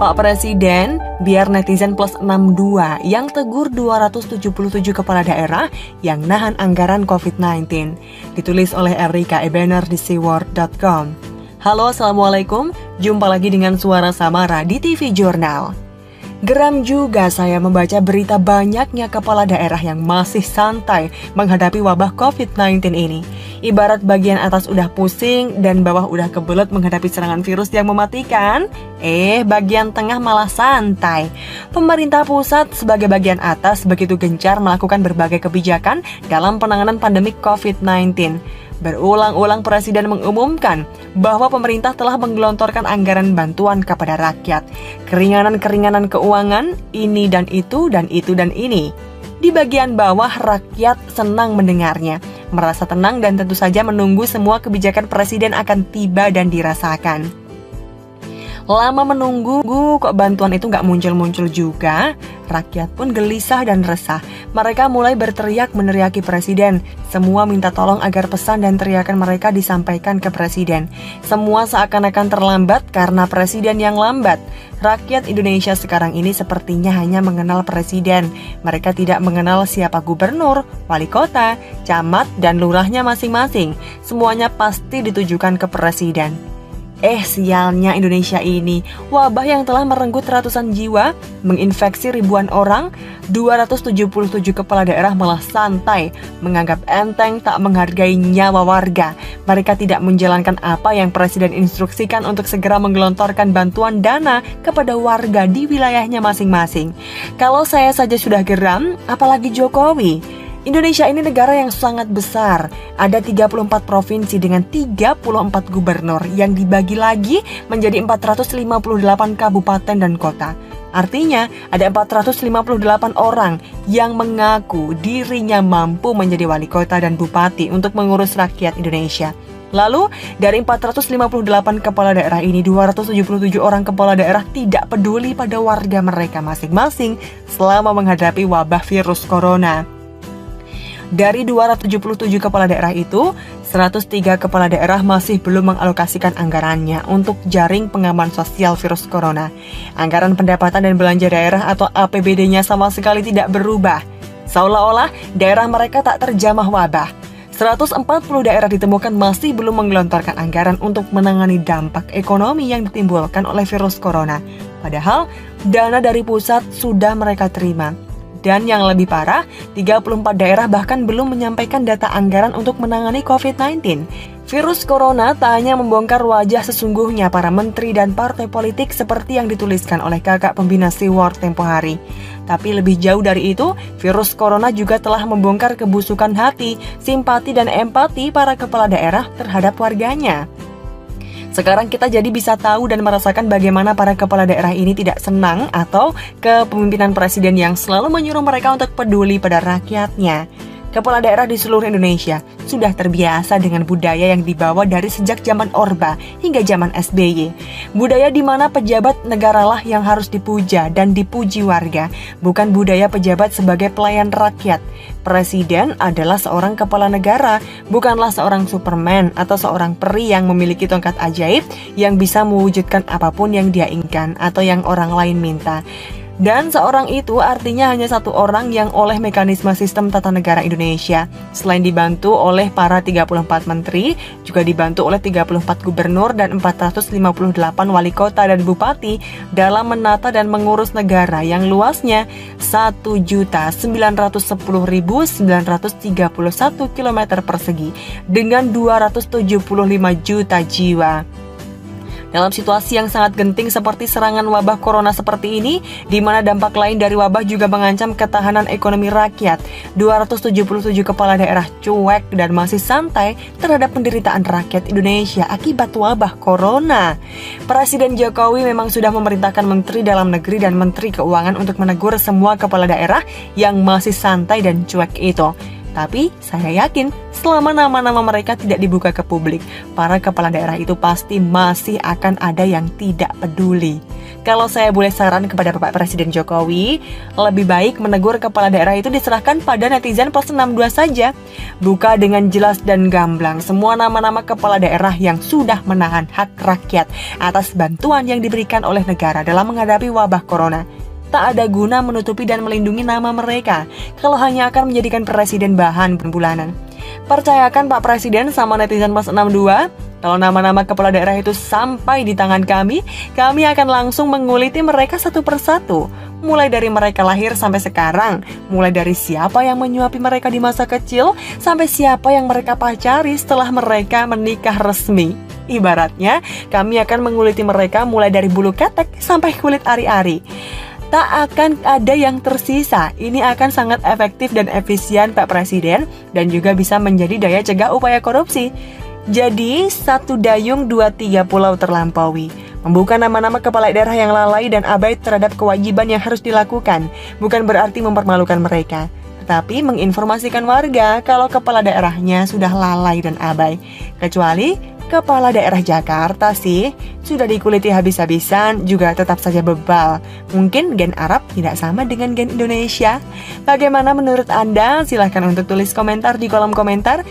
Pak Presiden, biar netizen plus 62 yang tegur 277 kepala daerah yang nahan anggaran COVID-19. Ditulis oleh Erika Ebener di seaworld.com. Halo, Assalamualaikum. Jumpa lagi dengan Suara Samara di TV Jurnal. Geram juga saya membaca berita banyaknya kepala daerah yang masih santai menghadapi wabah COVID-19 ini. Ibarat bagian atas udah pusing dan bawah udah kebelet menghadapi serangan virus yang mematikan, bagian tengah malah santai. Pemerintah pusat sebagai bagian atas begitu gencar melakukan berbagai kebijakan dalam penanganan pandemi COVID-19. Berulang-ulang Presiden mengumumkan bahwa pemerintah telah menggelontorkan anggaran bantuan kepada rakyat. Keringanan-keringanan keuangan, ini dan itu dan itu dan ini. Di bagian bawah rakyat senang mendengarnya, merasa tenang dan tentu saja menunggu semua kebijakan Presiden akan tiba dan dirasakan. Lama menunggu, kok bantuan itu nggak muncul-muncul juga? Rakyat pun gelisah dan resah. Mereka mulai berteriak meneriaki Presiden. Semua minta tolong agar pesan dan teriakan mereka disampaikan ke Presiden. Semua seakan-akan terlambat karena Presiden yang lambat. Rakyat Indonesia sekarang ini sepertinya hanya mengenal Presiden. Mereka tidak mengenal siapa gubernur, wali kota, camat, dan lurahnya masing-masing. Semuanya pasti ditujukan ke Presiden. Sialnya Indonesia ini, wabah yang telah merenggut ratusan jiwa, menginfeksi ribuan orang, 277 kepala daerah malah santai, menganggap enteng, tak menghargai nyawa warga. Mereka tidak menjalankan apa yang Presiden instruksikan untuk segera menggelontorkan bantuan dana kepada warga di wilayahnya masing-masing. Kalau saya saja sudah geram, apalagi Jokowi. Indonesia ini negara yang sangat besar. Ada 34 provinsi dengan 34 gubernur yang dibagi lagi menjadi 458 kabupaten dan kota. Artinya, ada 458 orang yang mengaku dirinya mampu menjadi wali kota dan bupati untuk mengurus rakyat Indonesia. Lalu, dari 458 kepala daerah ini, 277 orang kepala daerah tidak peduli pada warga mereka masing-masing selama menghadapi wabah virus corona. Dari 277 kepala daerah itu, 103 kepala daerah masih belum mengalokasikan anggarannya untuk jaring pengaman sosial virus corona. Anggaran pendapatan dan belanja daerah atau APBD-nya sama sekali tidak berubah. Seolah-olah daerah mereka tak terjamah wabah. 140 daerah ditemukan masih belum menggelontorkan anggaran untuk menangani dampak ekonomi yang ditimbulkan oleh virus corona. Padahal, dana dari pusat sudah mereka terima. Dan yang lebih parah, 34 daerah bahkan belum menyampaikan data anggaran untuk menangani COVID-19. Virus corona tak hanya membongkar wajah sesungguhnya para menteri dan partai politik seperti yang dituliskan oleh kakak pembina Seaworld tempo hari. Tapi lebih jauh dari itu, virus corona juga telah membongkar kebusukan hati, simpati dan empati para kepala daerah terhadap warganya. Sekarang kita jadi bisa tahu dan merasakan bagaimana para kepala daerah ini tidak senang atau kepemimpinan Presiden yang selalu menyuruh mereka untuk peduli pada rakyatnya. Kepala daerah di seluruh Indonesia sudah terbiasa dengan budaya yang dibawa dari sejak zaman Orba hingga zaman SBY. Budaya di mana pejabat negaralah yang harus dipuja dan dipuji warga, bukan budaya pejabat sebagai pelayan rakyat. Presiden adalah seorang kepala negara, bukanlah seorang Superman atau seorang peri yang memiliki tongkat ajaib yang bisa mewujudkan apapun yang dia inginkan atau yang orang lain minta. Dan seorang itu artinya hanya satu orang yang oleh mekanisme sistem tata negara Indonesia. Selain dibantu oleh para 34 menteri, juga dibantu oleh 34 gubernur dan 458 wali kota dan bupati dalam menata dan mengurus negara yang luasnya 1.910.931 km persegi dengan 275 juta jiwa. Dalam situasi yang sangat genting seperti serangan wabah corona seperti ini, di mana dampak lain dari wabah juga mengancam ketahanan ekonomi rakyat, 277 kepala daerah cuek dan masih santai terhadap penderitaan rakyat Indonesia akibat wabah corona. Presiden Jokowi memang sudah memerintahkan Menteri Dalam Negeri dan Menteri Keuangan untuk menegur semua kepala daerah yang masih santai dan cuek itu. Tapi saya yakin selama nama-nama mereka tidak dibuka ke publik, para kepala daerah itu pasti masih akan ada yang tidak peduli. Kalau saya boleh saran kepada Bapak Presiden Jokowi, lebih baik menegur kepala daerah itu diserahkan pada netizen plus 62 saja. Buka dengan jelas dan gamblang semua nama-nama kepala daerah yang sudah menahan hak rakyat atas bantuan yang diberikan oleh negara dalam menghadapi wabah corona. Tak ada guna menutupi dan melindungi nama mereka kalau hanya akan menjadikan presiden bahan bulanan. Percayakan Pak Presiden sama netizen plus 62, kalau nama-nama kepala daerah itu sampai di tangan kami akan langsung menguliti mereka satu persatu. Mulai dari mereka lahir sampai sekarang, mulai dari siapa yang menyuapi mereka di masa kecil, sampai siapa yang mereka pacari setelah mereka menikah resmi. Ibaratnya, kami akan menguliti mereka mulai dari bulu ketek sampai kulit ari-ari. Tak akan ada yang tersisa. Ini akan sangat efektif dan efisien Pak Presiden, dan juga bisa menjadi daya cegah upaya korupsi. Jadi, satu dayung dua tiga pulau terlampaui. Membuka nama-nama kepala daerah yang lalai dan abai terhadap kewajiban yang harus dilakukan bukan berarti mempermalukan mereka, tetapi menginformasikan warga kalau kepala daerahnya sudah lalai dan abai. Kecuali kepala daerah Jakarta sih, sudah dikuliti habis-habisan juga tetap saja bebal. Mungkin gen Arab tidak sama dengan gen Indonesia. Bagaimana menurut Anda? Silahkan untuk tulis komentar di kolom komentar.